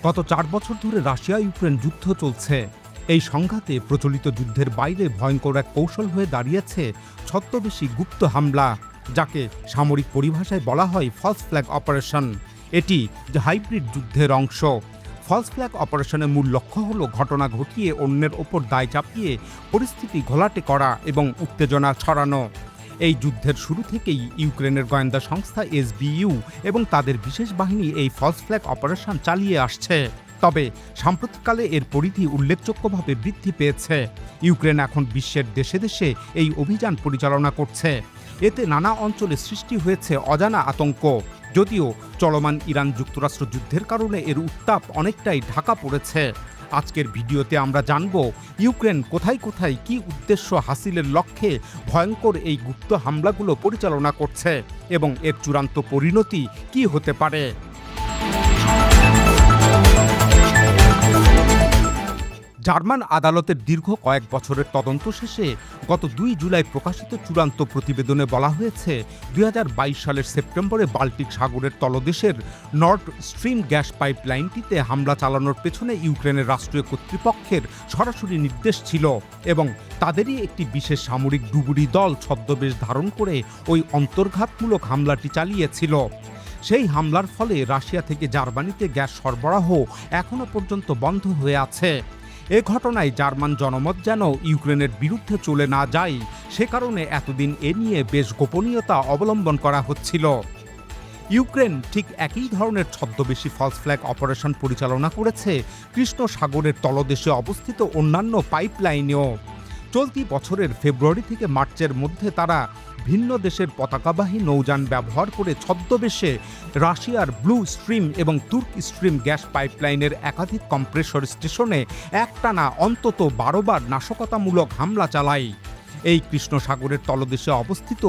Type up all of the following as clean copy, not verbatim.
গত ৪ বছর ধরে রাশিয়া ইউক্রেন যুদ্ধ চলছে। এই সংঘাতে প্রচলিত যুদ্ধের বাইরে ভয়ঙ্কর এক কৌশল হয়ে দাঁড়িয়েছে ছদ্মবেশী গুপ্ত হামলা, যাকে সামরিক পরিভাষায় বলা হয় ফলস ফ্ল্যাগ অপারেশন। এটি হাইব্রিড যুদ্ধের অংশ। ফলস ফ্ল্যাগ অপারেশনের মূল লক্ষ্য হল ঘটনা ঘটিয়ে অন্যের ওপর দায় চাপিয়ে পরিস্থিতি ঘোলাটে করা এবং উত্তেজনা ছড়ানো। এই যুদ্ধের শুরু থেকেই ইউক্রেনের গোয়েন্দা সংস্থা এসবিইউ এবং তাদের বিশেষ বাহিনী এই ফলস ফ্ল্যাগ অপারেশন চালিয়ে আসছে। তবে সাম্প্রতিককালে এর পরিধি উল্লেখযোগ্যভাবে বৃদ্ধি পেয়েছে। ইউক্রেন এখন বিশ্বের দেশে দেশে এই অভিযান পরিচালনা করছে। এতে নানা অঞ্চলে সৃষ্টি হয়েছে অজানা আতঙ্ক। যদিও চলমান ইরান যুক্তরাষ্ট্র যুদ্ধের কারণে এর উত্তাপ অনেকটাই ঢাকা পড়েছে। আজকের ভিডিওতে আমরা জানব ইউক্রেন কোথায় কোথায় কী উদ্দেশ্য হাসিলের লক্ষ্যে ভয়ঙ্কর এই গুপ্ত হামলাগুলো পরিচালনা করছে এবং এর চূড়ান্ত পরিণতি কী হতে পারে। জার্মান আদালতের দীর্ঘ কয়েক বছরের তদন্ত শেষে গত ২ জুলাই প্রকাশিত চূড়ান্ত প্রতিবেদনে বলা হয়েছে ২০২২ সালের সেপ্টেম্বরে বাল্টিক সাগরের তলদেশের নর্ড স্ট্রিম গ্যাস পাইপলাইনটিতে হামলা চালানোর পেছনে ইউক্রেনের রাষ্ট্রীয় কর্তৃপক্ষের সরাসরি নির্দেশ ছিল এবং তাদেরই একটি বিশেষ সামরিক ডুবুরি দল ছদ্মবেশ ধারণ করে ওই অন্তর্ঘাতমূলক হামলাটি চালিয়েছিল। সেই হামলার ফলে রাশিয়া থেকে জার্মানিতে গ্যাস সরবরাহ এখনও পর্যন্ত বন্ধ হয়ে আছে। এ ঘটনায় জার্মান জনমত যেন ইউক্রেনের বিরুদ্ধে চলে না যায়, সে কারণে এতদিন এ নিয়ে বেশ গোপনীয়তা অবলম্বন করা হচ্ছিল। ইউক্রেন ঠিক একই ধরনের ছদ্মবেশী ফলস ফ্ল্যাগ অপারেশন পরিচালনা করেছে কৃষ্ণ সাগরের তলদেশে অবস্থিত অন্যান্য পাইপলাইনেও। চলতি বছরের ফেব্রুয়ারি থেকে মার্চের মধ্যে তারা ভিন্ন দেশের পতাকাবাহী নৌযান ব্যবহার করে ছদ্মবেশে রাশিয়ার ব্লু স্ট্রিম এবং তুর্ক স্ট্রিম গ্যাস পাইপলাইনের একাধিক কম্প্রেসর স্টেশনে একটানা অন্তত ১২ বার নাশকতামূলক হামলা চালায়। এই কৃষ্ণ সাগরের তলদেশে অবস্থিত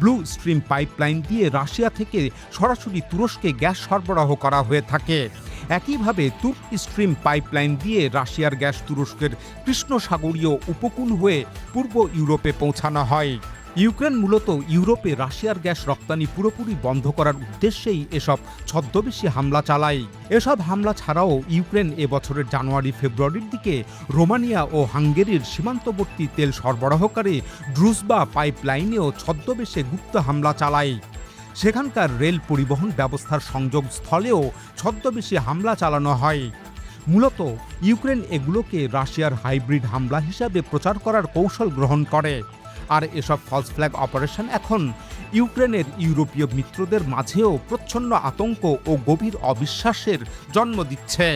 ব্লু স্ট্রিম পাইপলাইন দিয়ে রাশিয়া থেকে সরাসরি তুরস্কে গ্যাস সরবরাহ করা হয়ে থাকে। একইভাবে তুর্ক স্ট্রিম পাইপলাইন দিয়ে রাশিয়ার গ্যাস তুরস্কের কৃষ্ণ সাগরীয় উপকূল হয়ে পূর্ব ইউরোপে পৌঁছানো হয়। ইউক্রেন মূলত ইউরোপে রাশিয়ার গ্যাস রপ্তানি পুরোপুরি বন্ধ করার উদ্দেশ্যেই এসব ছদ্মবেশী হামলা চালায়। এসব হামলা ছাড়াও ইউক্রেন এবছরের জানুয়ারি ফেব্রুয়ারির দিকে রোমানিয়া ও হাঙ্গেরির সীমান্তবর্তী তেল সরবরাহকারী ড্রুজবা পাইপলাইনেও ছদ্মবেশে গুপ্ত হামলা চালায়। সেখানকার রেল পরিবহন ব্যবস্থার সংযোগস্থলেও ছদ্মবেশী হামলা চালানো হয়। মূলত ইউক্রেন এগুলোকে রাশিয়ার হাইব্রিড হামলা হিসাবে প্রচার করার কৌশল গ্রহণ করে। আর এসব ফলস ফ্ল্যাগ অপারেশন এখন ইউক্রেনের ইউরোপীয় মিত্রদের মাঝেও প্রচ্ছন্ন আতঙ্ক ও গভীর অবিশ্বাসের জন্ম দিচ্ছে।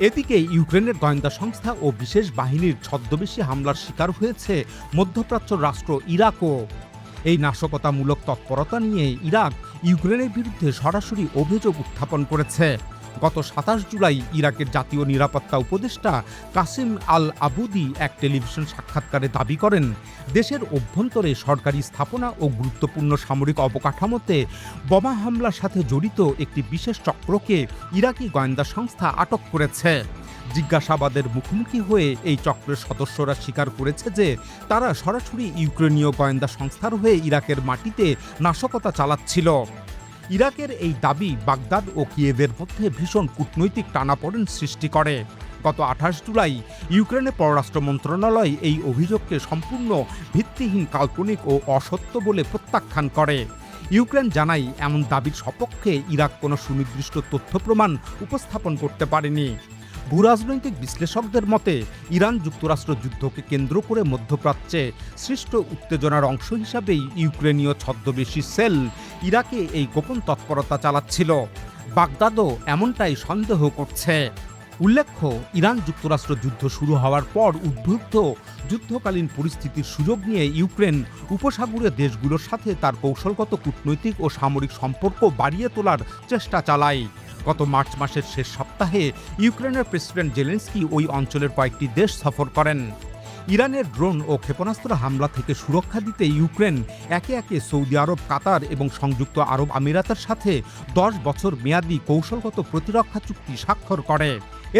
এদিকে ইউক্রেনের গোয়েন্দা সংস্থা ও বিশেষ বাহিনীর ছদ্মবেশী হামলার শিকার হয়েছে মধ্যপ্রাচ্য রাষ্ট্র ইরাকও। এই নাশকতামূলক তৎপরতা নিয়ে ইরাক ইউক্রেনের বিরুদ্ধে সরাসরি অভিযোগ উত্থাপন করেছে। গত ২৭ জুলাই ইরাকের জাতীয় নিরাপত্তা উপদেষ্টা কাসিম আল আবুদি এক টেলিভিশন সাক্ষাৎকারে দাবি করেন, দেশের অভ্যন্তরে সরকারি স্থাপনা ও গুরুত্বপূর্ণ সামরিক অবকাঠামোতে বোমা হামলার সাথে জড়িত একটি বিশেষ চক্রকে ইরাকি গোয়েন্দা সংস্থা আটক করেছে। জিজ্ঞাসাবাদের মুখোমুখি হয়ে এই চক্রের সদস্যরা স্বীকার করেছে যে তারা সরাসরি ইউক্রেনীয় গোয়েন্দা সংস্থার হয়ে ইরাকের মাটিতে নাশকতা চালাচ্ছিল। ইরাকের এই দাবি বাগদাদ ও কিয়েভের মধ্যে ভীষণ কূটনৈতিক টানাপোড়েন সৃষ্টি করে। গত ২৮ জুলাই ইউক্রেনের পররাষ্ট্র মন্ত্রণালয় এই অভিযোগকে সম্পূর্ণ ভিত্তিহীন, কাল্পনিক ও অসত্য বলে প্রত্যাখ্যান করে। ইউক্রেন জানায় এমন দাবির সপক্ষে ইরাক কোনো সুনির্দিষ্ট তথ্য প্রমাণ উপস্থাপন করতে পারেনি। ভূরাজনৈতিক বিশ্লেষকদের মতে ইরান যুক্তরাষ্ট্র যুদ্ধকে কেন্দ্র করে মধ্যপ্রাচ্যে সৃষ্ট উত্তেজনার অংশ হিসাবেই ইউক্রেনীয় ছদ্মবেশী সেল ইরাকে এই গোপন তৎপরতা চালাচ্ছিল। বাগদাদও এমনটাই সন্দেহ করছে। উল্লেখ্য, ইরান যুক্তরাষ্ট্র যুদ্ধ শুরু হওয়ার পর উদ্বুদ্ধ যুদ্ধকালীন পরিস্থিতির সুযোগ নিয়ে ইউক্রেন উপসাগরীয় দেশগুলোর সাথে তার কৌশলগত, কূটনৈতিক ও সামরিক সম্পর্ক বাড়িয়ে তোলার চেষ্টা চালায়। গত মার্চ মাসের শেষ সপ্তাহে ইউক্রেনের প্রেসিডেন্ট জেলেনস্কি ওই অঞ্চলের কয়েকটি দেশ সফর করেন। ইরানের ড্রোন ও ক্ষেপণাস্ত্র হামলা থেকে সুরক্ষা দিতে ইউক্রেন একে একে সৌদি আরব, কাতার এবং সংযুক্ত আরব আমিরাতের সাথে ১০ বছর মেয়াদী কৌশলগত প্রতিরক্ষা চুক্তি স্বাক্ষর করে।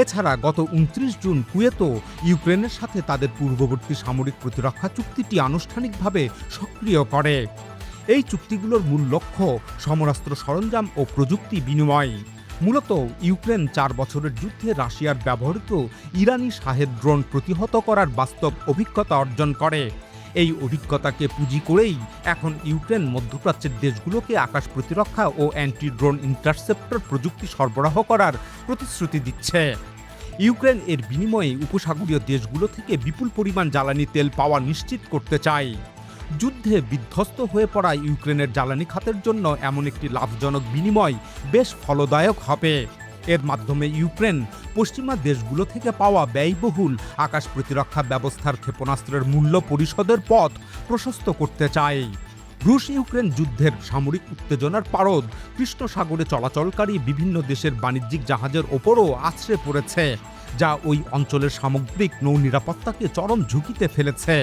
এছাড়া গত ২৯ জুন কুয়েতও ইউক্রেনের সাথে তাদের পূর্ববর্তী সামরিক প্রতিরক্ষা চুক্তিটি আনুষ্ঠানিকভাবে সক্রিয় করে। এই চুক্তিগুলোর মূল লক্ষ্য সমরাস্ত্র সরঞ্জাম ও প্রযুক্তি বিনিময়। মূলত ইউক্রেন 4 বছরের যুদ্ধে রাশিয়ার ব্যবহৃত ইরানি শাহেদ ড্রোন প্রতিহত করার বাস্তব অভিজ্ঞতা অর্জন করে। এই অভিজ্ঞতাকে পুঁজি করেই এখন ইউক্রেন মধ্যপ্রাচ্যের দেশগুলোকে আকাশ প্রতিরক্ষা ও অ্যান্টি ড্রোন ইন্টারসেপ্টর প্রযুক্তি সরবরাহ করার প্রতিশ্রুতি দিচ্ছে। ইউক্রেন এর বিনিময়ে উপসাগরীয় দেশগুলো থেকে বিপুল পরিমাণ জ্বালানি তেল পাওয়া নিশ্চিত করতে চায়। যুদ্ধে বিধ্বস্ত হয়ে পড়া ইউক্রেনের জ্বালানি খাতের জন্য এমন একটি লাভজনক বিনিময় বেশ ফলদায়ক হবে। এর মাধ্যমে ইউক্রেন পশ্চিমা দেশগুলো থেকে পাওয়া ব্যয়বহুল আকাশ প্রতিরক্ষা ব্যবস্থার ক্ষেপণাস্ত্রের মূল্য পরিশোধের পথ প্রশস্ত করতে চায়। রুশ ইউক্রেন যুদ্ধের সামরিক উত্তেজনার পারদ কৃষ্ণ সাগরে চলাচলকারী বিভিন্ন দেশের বাণিজ্যিক জাহাজের ওপরও আছড়ে পড়েছে, যা ওই অঞ্চলের সামগ্রিক নৌ নিরাপত্তাকে চরম ঝুঁকিতে ফেলেছে।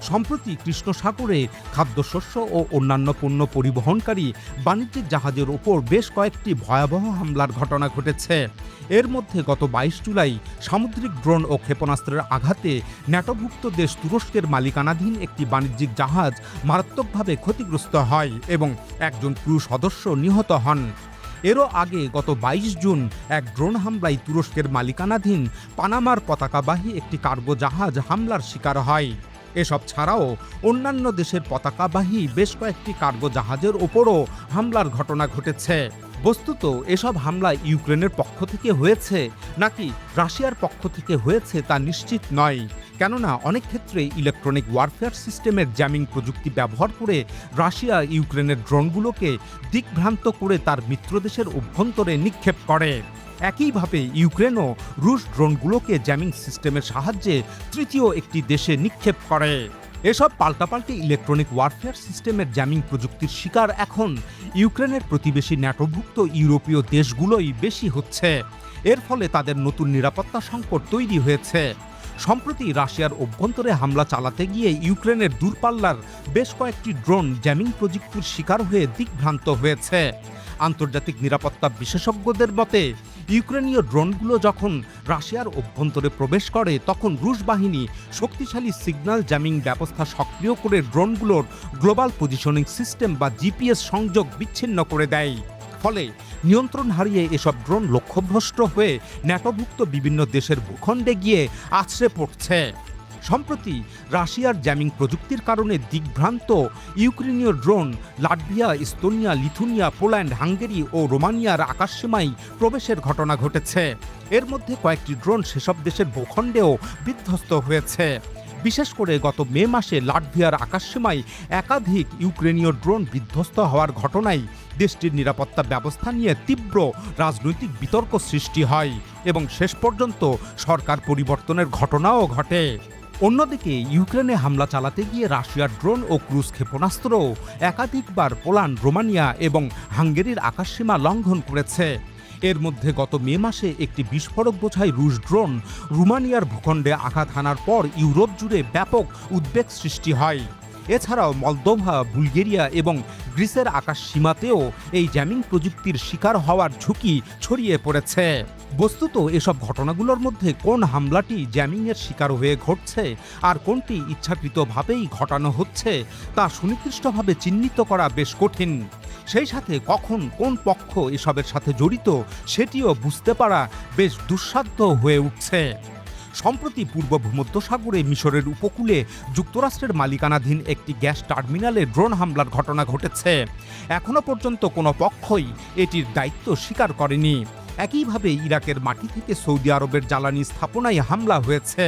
সম্প্রতি কৃষ্ণ সাগরে খাদ্যশস্য ও অন্যান্য পণ্য পরিবহনকারী বাণিজ্যিক জাহাজের ওপর বেশ কয়েকটি ভয়াবহ হামলার ঘটনা ঘটেছে। এর মধ্যে গত 22 জুলাই সামুদ্রিক ড্রোন ও ক্ষেপণাস্ত্রের আঘাতে ন্যাটোভুক্ত দেশ তুরস্কের মালিকানাধীন একটি বাণিজ্যিক জাহাজ মারাত্মকভাবে ক্ষতিগ্রস্ত হয় এবং একজন ক্রু সদস্য নিহত হন। এরও আগে গত 22 জুন এক ড্রোন হামলায় তুরস্কের মালিকানাধীন পানামার পতাকাবাহী একটি কার্গো জাহাজ হামলার শিকার হয়। এসব ছাড়াও অন্যান্য দেশের পতাকাবাহী বেশ কয়েকটি কার্গো জাহাজের ওপরও হামলার ঘটনা ঘটেছে। বস্তুত এসব হামলা ইউক্রেনের পক্ষ থেকে হয়েছে নাকি রাশিয়ার পক্ষ থেকে হয়েছে তা নিশ্চিত নয়, কেননা অনেক ক্ষেত্রে ইলেকট্রনিক ওয়ারফেয়ার সিস্টেমের জ্যামিং প্রযুক্তি ব্যবহার করে রাশিয়া ইউক্রেনের ড্রোনগুলোকে দিকভ্রান্ত করে তার মিত্রদেশের অভ্যন্তরে নিক্ষেপ করে। একইভাবে ইউক্রেনও রুশ ড্রোনগুলোকে জ্যামিং সিস্টেমের সাহায্যে তৃতীয় একটি দেশে নিক্ষেপ করে। এসব পাল্টাপাল্টি ইলেকট্রনিক ওয়ারফেয়ার সিস্টেমের জ্যামিং প্রযুক্তির শিকার এখন ইউক্রেনের প্রতিবেশী ন্যাটোভুক্ত ইউরোপীয় দেশগুলোই বেশি হচ্ছে। এর ফলে তাদের নতুন নিরাপত্তা সংকট তৈরি হয়েছে। সম্প্রতি রাশিয়ার অভ্যন্তরে হামলা চালাতে গিয়ে ইউক্রেনের দূরপাল্লার বেশ কয়েকটি ড্রোন জ্যামিং প্রযুক্তির শিকার হয়ে দিকভ্রান্ত হয়েছে। আন্তর্জাতিক নিরাপত্তা বিশেষজ্ঞদের মতে ইউক্রেনীয় ড্রোনগুলো যখন রাশিয়ার অভ্যন্তরে প্রবেশ করে তখন রুশ বাহিনী শক্তিশালী সিগন্যাল জ্যামিং ব্যবস্থা সক্রিয় করে ড্রোনগুলোর গ্লোবাল পজিশনিং সিস্টেম বা জিপিএস সংযোগ বিচ্ছিন্ন করে দেয়। ফলে নিয়ন্ত্রণ হারিয়ে এসব ড্রোন লক্ষ্যভ্রষ্ট হয়ে ন্যাটোভুক্ত বিভিন্ন দেশের ভূখণ্ডে গিয়ে আছড়ে পড়ছে। সম্প্রতি রাশিয়ার জ্যামিং প্রযুক্তির কারণে দিকভ্রান্ত ইউক্রেনীয় drone Latvia, Estonia, Lithuania, Poland, Hungary ও রোমানিয়ার আকাশসীমায় প্রবেশের ঘটনা ঘটেছে। এর মধ্যে কয়েকটি ড্রোন সেসব দেশের ভূখণ্ডেও বিধ্বস্ত হয়েছে। বিশেষ করে গত মে মাসে লাটভিয়ার আকাশসীমায় একাধিক ইউক্রেনীয় ড্রোন বিধ্বস্ত হওয়ার ঘটনায় দেশটির নিরাপত্তা ব্যবস্থা নিয়ে তীব্র রাজনৈতিক বিতর্ক সৃষ্টি হয় এবং শেষ পর্যন্ত সরকার পরিবর্তনের ঘটনাও ঘটে। অন্যদিকে ইউক্রেনে হামলা চালাতে গিয়ে রাশিয়ার ড্রোন ও ক্রুজ ক্ষেপণাস্ত্র একাধিকবার পোল্যান্ড, রোমানিয়া এবং হাঙ্গেরির আকাশসীমা লঙ্ঘন করেছে। এর মধ্যে গত মে মাসে একটি বিস্ফোরক বোঝাই রুশ ড্রোন রোমানিয়ার ভূখণ্ডে আঘাত হানার পর ইউরোপ জুড়ে ব্যাপক উদ্বেগ সৃষ্টি হয়। এছাড়াও মলদোভা, বুলগেরিয়া এবং গ্রিসের আকাশ সীমাতেও এই জ্যামিং প্রযুক্তির শিকার হওয়ার ঝুঁকি ছড়িয়ে পড়েছে। বস্তুত এসব ঘটনাগুলোর মধ্যে কোন হামলাটি জ্যামিংয়ের শিকার হয়ে ঘটছে আর কোনটি ইচ্ছাকৃতভাবেই ঘটানো হচ্ছে তা সুনির্দিষ্টভাবে চিহ্নিত করা বেশ কঠিন। সেই সাথে কখন কোন পক্ষ এসবের সাথে জড়িত সেটিও বুঝতে পারা বেশ দুঃসাধ্য হয়ে উঠছে। সম্প্রতি পূর্ব ভূমধ্যসাগরে মিশরের উপকূলে যুক্তরাষ্ট্রের মালিকানাধীন একটি গ্যাস টার্মিনালে ড্রোন হামলার ঘটনা ঘটেছে। এখনও পর্যন্ত কোনো পক্ষই এটির দায়িত্ব স্বীকার করেনি। একইভাবে ইরাকের মাটি থেকে সৌদি আরবের জ্বালানি স্থাপনায় হামলা হয়েছে।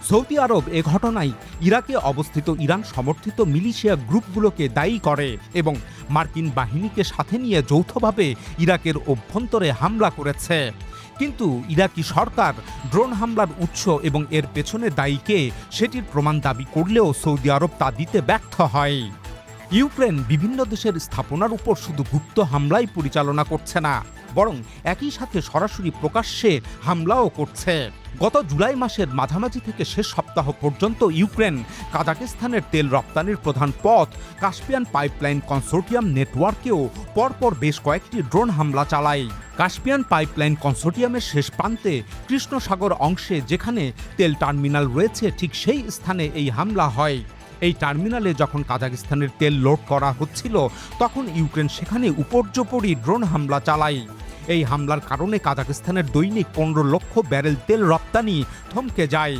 সৌদি আরব এ ঘটনায় ইরাকে অবস্থিত ইরান সমর্থিত মিলিশিয়া গ্রুপগুলোকে দায়ী করে এবং মার্কিন বাহিনীকে সাথে নিয়ে যৌথভাবে ইরাকের অভ্যন্তরে হামলা করেছে। কিন্তু ইরাকি সরকার ড্রোন হামলার উৎস এবং এর পেছনে দায়ীকে সেটির প্রমাণ দাবি করলেও সৌদি আরব তা দিতে ব্যর্থ হয়। ইউক্রেন বিভিন্ন দেশের স্থাপনার উপর শুধু গুপ্ত হামলাই পরিচালনা করছে না, বরং একই সাথে সরাসরি প্রকাশ্যে হামলাও করছে। গত জুলাই মাসের মাঝামাঝি থেকে শেষ সপ্তাহ পর্যন্ত ইউক্রেন কাজাকিস্তানের তেল রপ্তানির প্রধান পথ কাস্পিয়ান পাইপলাইন কনসোর্টিয়াম নেটওয়ার্কেও পরপর বেশ কয়েকটি ড্রোন হামলা চালায়। কাস্পিয়ান পাইপলাইন কনসোর্টিয়ামের শেষ প্রান্তে কৃষ্ণ সাগর অংশে যেখানে তেল টার্মিনাল রয়েছে ঠিক সেই স্থানে এই হামলা হয়। এই টার্মিনালে যখন কাজাকিস্তানের তেল লোড করা হচ্ছিল তখন ইউক্রেন সেখানে উপর্যুপরি ড্রোন হামলা চালায়। এই হামলার কারণে কাজাকিস্তানের দৈনিক 15 লক্ষ ব্যারেল তেল রপ্তানি থমকে যায়।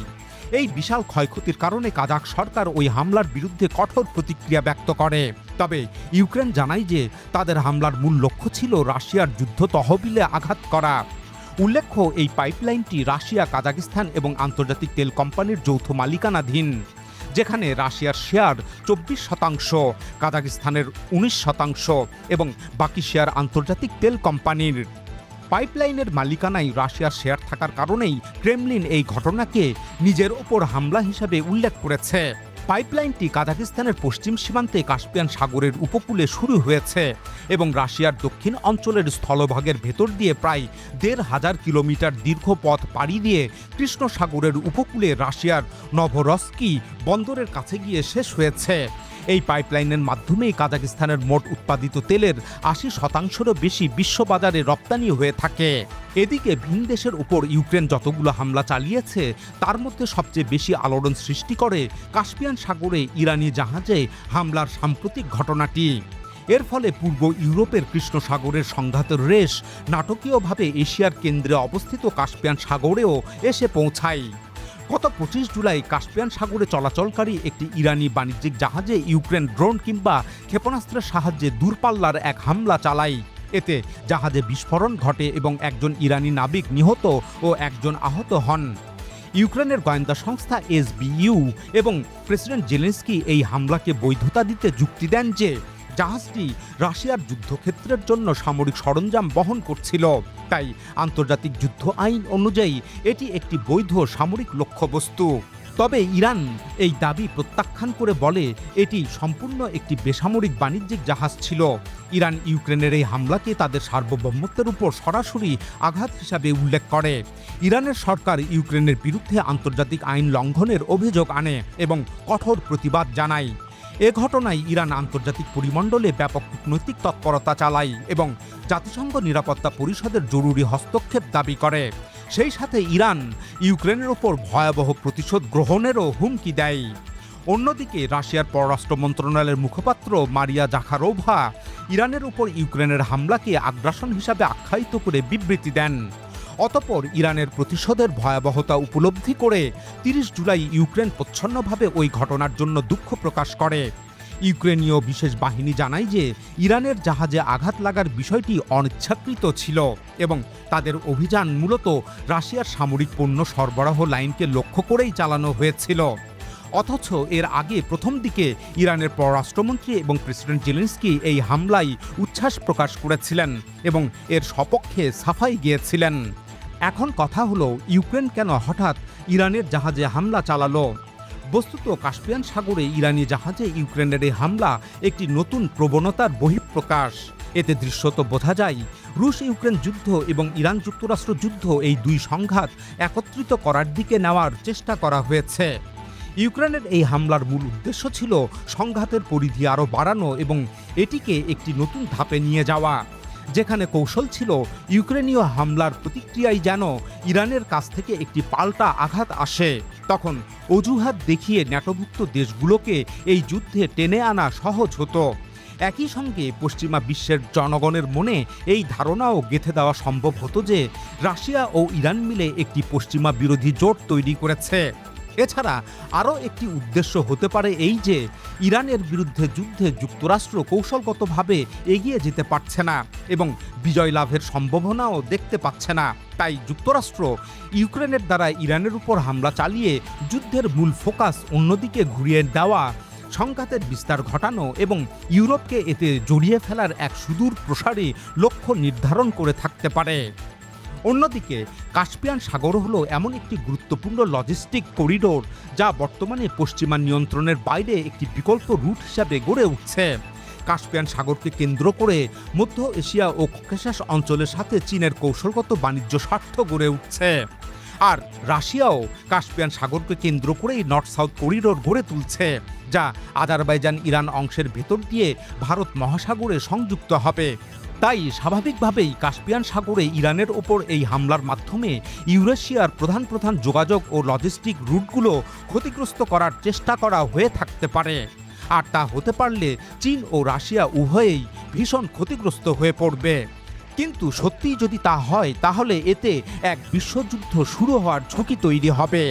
এই বিশাল ক্ষয়ক্ষতির কারণে কাজাক সরকার ওই হামলার বিরুদ্ধে কঠোর প্রতিক্রিয়া ব্যক্ত করে। তবে ইউক্রেন জানায় যে তাদের হামলার মূল লক্ষ্য ছিল রাশিয়ার যুদ্ধ তহবিলে আঘাত করা। উল্লেখ্য, এই পাইপলাইনটি রাশিয়া, কাজাকিস্তান এবং আন্তর্জাতিক তেল কোম্পানির যৌথ মালিকানাধীন, যেখানে রাশিয়ার শেয়ার 24%, কাজাকিস্তানের 19% এবং বাকি শেয়ার আন্তর্জাতিক তেল কোম্পানির। পাইপলাইনের মালিকানায় রাশিয়ার শেয়ার থাকার কারণেই ক্রেমলিন এই ঘটনাকে নিজের ওপর হামলা হিসেবে উল্লেখ করেছে। পাইপলাইনটি কাজাকিস্তানের পশ্চিম সীমান্তে কাস্পিয়ান সাগরের উপকূলে শুরু হয়েছে এবং রাশিয়ার দক্ষিণ অঞ্চলের স্থলভাগের ভেতর দিয়ে প্রায় ১৫০০ কিলোমিটার দীর্ঘ পথ পাড়ি দিয়ে কৃষ্ণ সাগরের উপকূলে রাশিয়ার নভরস্কি বন্দরের কাছে গিয়ে শেষ হয়েছে। এই পাইপলাইনের মাধ্যমেই কাজাকিস্তানের মোট উৎপাদিত তেলের ৮০%-রও বেশি বিশ্ববাজারে রপ্তানি হয়ে থাকে। এদিকে ভিন দেশের উপর ইউক্রেন যতগুলো হামলা চালিয়েছে তার মধ্যে সবচেয়ে বেশি আলোড়ন সৃষ্টি করে কাস্পিয়ান সাগরে ইরানি জাহাজে হামলার সাম্প্রতিক ঘটনাটি। এর ফলে পূর্ব ইউরোপের কৃষ্ণ সাগরের সংঘাতের রেশ নাটকীয়ভাবে এশিয়ার কেন্দ্রে অবস্থিত কাস্পিয়ান সাগরেও এসে পৌঁছায়। গত ২৫ জুলাই কাস্পিয়ান সাগরে চলাচলকারী একটি ইরানি বাণিজ্যিক জাহাজে ইউক্রেন ড্রোন কিংবা ক্ষেপণাস্ত্রের সাহায্যে দূরপাল্লার এক হামলা চালায়। এতে জাহাজে বিস্ফোরণ ঘটে এবং একজন ইরানি নাবিক নিহত ও একজন আহত হন। ইউক্রেনের গোয়েন্দা সংস্থা SBU এবং প্রেসিডেন্ট জেলেনস্কি এই হামলাকে বৈধতা দিতে যুক্তি দেন যে জাহাজটি রাশিয়ার যুদ্ধক্ষেত্রের জন্য সামরিক সরঞ্জাম বহন করছিল, তাই আন্তর্জাতিক যুদ্ধ আইন অনুযায়ী এটি একটি বৈধ সামরিক লক্ষ্যবস্তু। তবে ইরান এই দাবি প্রত্যাখ্যান করে বলে এটি সম্পূর্ণ একটি বেসামরিক বাণিজ্যিক জাহাজ ছিল। ইরান ইউক্রেনের এই হামলাকে তাদের সার্বভৌমত্বের উপর সরাসরি আঘাত হিসাবে উল্লেখ করে। ইরানের সরকার ইউক্রেনের বিরুদ্ধে আন্তর্জাতিক আইন লঙ্ঘনের অভিযোগ আনে এবং কঠোর প্রতিবাদ জানায়। এ ঘটনায় ইরান আন্তর্জাতিক পরিমণ্ডলে ব্যাপক কূটনৈতিক তৎপরতা চালায় এবং জাতিসংঘ নিরাপত্তা পরিষদের জরুরি হস্তক্ষেপ দাবি করে। সেই সাথে ইরান ইউক্রেনের ওপর ভয়াবহ প্রতিশোধ গ্রহণেরও হুমকি দেয়। অন্যদিকে রাশিয়ার পররাষ্ট্র মন্ত্রণালয়ের মুখপাত্র মারিয়া জাখারোভা ইরানের উপর ইউক্রেনের হামলাকে আগ্রাসন হিসাবে আখ্যায়িত করে বিবৃতি দেন। অতঃপর ইরানের প্রতিশোধের ভয়াবহতা উপলব্ধি করে ৩০ জুলাই ইউক্রেন প্রচ্ছন্নভাবে ওই ঘটনার জন্য দুঃখ প্রকাশ করে। ইউক্রেনীয় বিশেষ বাহিনী জানায় যে ইরানের জাহাজে আঘাত লাগার বিষয়টি অনিচ্ছাকৃত ছিল এবং তাদের অভিযান মূলত রাশিয়ার সামরিক পণ্য সরবরাহ লাইনকে লক্ষ্য করেই চালানো হয়েছিল। অথচ এর আগে প্রথম দিকে ইরানের পররাষ্ট্রমন্ত্রী এবং প্রেসিডেন্ট জেলেনস্কি এই হামলায় উচ্ছ্বাস প্রকাশ করেছিলেন এবং এর সপক্ষে সাফাই গিয়েছিলেন। এখন কথা হলো, ইউক্রেন কেন হঠাৎ ইরানের জাহাজে হামলা চালালো? বস্তুত কাস্পিয়ান সাগরে ইরানি জাহাজে ইউক্রেনের এই হামলা একটি নতুন প্রবণতার বহিঃপ্রকাশ। এতে দৃশ্যত বোঝা যায় রুশ ইউক্রেন যুদ্ধ এবং ইরান যুক্তরাষ্ট্র যুদ্ধ, এই দুই সংঘাত একত্রিত করার দিকে নেওয়ার চেষ্টা করা হয়েছে। ইউক্রেনের এই হামলার মূল উদ্দেশ্য ছিল সংঘাতের পরিধি আরও বাড়ানো এবং এটিকে একটি নতুন ধাপে নিয়ে যাওয়া, যেখানে কৌশল ছিল ইউক্রেনীয় হামলার প্রতিক্রিয়ায় যেন ইরানের কাছ থেকে একটি পাল্টা আঘাত আসে। তখন অজুহাত দেখিয়ে ন্যাটোভুক্ত দেশগুলোকে এই যুদ্ধে টেনে আনা সহজ হতো। একই সঙ্গে পশ্চিমা বিশ্বের জনগণের মনে এই ধারণাও গেঁথে দেওয়া সম্ভব হতো যে রাশিয়া ও ইরান মিলে একটি পশ্চিমা বিরোধী জোট তৈরি করেছে। এছাড়া আরও একটি উদ্দেশ্য হতে পারে এই যে ইরানের বিরুদ্ধে যুদ্ধে যুক্তরাষ্ট্র কৌশলগতভাবে এগিয়ে যেতে পারছে না এবং বিজয় লাভের সম্ভাবনাও দেখতে পাচ্ছে না, তাই যুক্তরাষ্ট্র ইউক্রেনের দ্বারা ইরানের উপর হামলা চালিয়ে যুদ্ধের মূল ফোকাস অন্যদিকে ঘুরিয়ে দেওয়া, সংঘাতের বিস্তার ঘটানো এবং ইউরোপকে এতে জড়িয়ে ফেলার এক সুদূর প্রসারী লক্ষ্য নির্ধারণ করে থাকতে পারে। অন্যদিকে কাস্পিয়ান সাগর হলো এমন একটি গুরুত্বপূর্ণ লজিস্টিক করিডোর যা বর্তমানে পশ্চিমা নিয়ন্ত্রণের বাইরে একটি বিকল্প রুট হিসাবে গড়ে উঠছে। কাস্পিয়ান সাগরকে কেন্দ্র করে মধ্য এশিয়া ও ককেশাস অঞ্চলের সাথে চীনের কৌশলগত বাণিজ্য স্বার্থ গড়ে উঠছে। আর রাশিয়াও কাস্পিয়ান সাগরকে কেন্দ্র করেই নর্থ সাউথ করিডোর গড়ে তুলছে, যা আজারবাইজান ইরান অংশের ভেতর দিয়ে ভারত মহাসাগরে সংযুক্ত হবে। তাই স্বাভাবিকভাবেই কাস্পিয়ান সাগরে ইরানের ওপর এই হামলার মাধ্যমে ইউরেশিয়ার প্রধান প্রধান যোগাযোগ ও লজিস্টিক রুটগুলো ক্ষতিগ্রস্ত করার চেষ্টা করা হয়ে থাকতে পারে। আর তা হতে পারলে চীন ও রাশিয়া উভয়েই ভীষণ ক্ষতিগ্রস্ত হয়ে পড়বে। কিন্তু সত্যিই যদি তা হয় তাহলে এতে এক বিশ্বযুদ্ধ শুরু হওয়ার ঝুঁকি তৈরি হবে।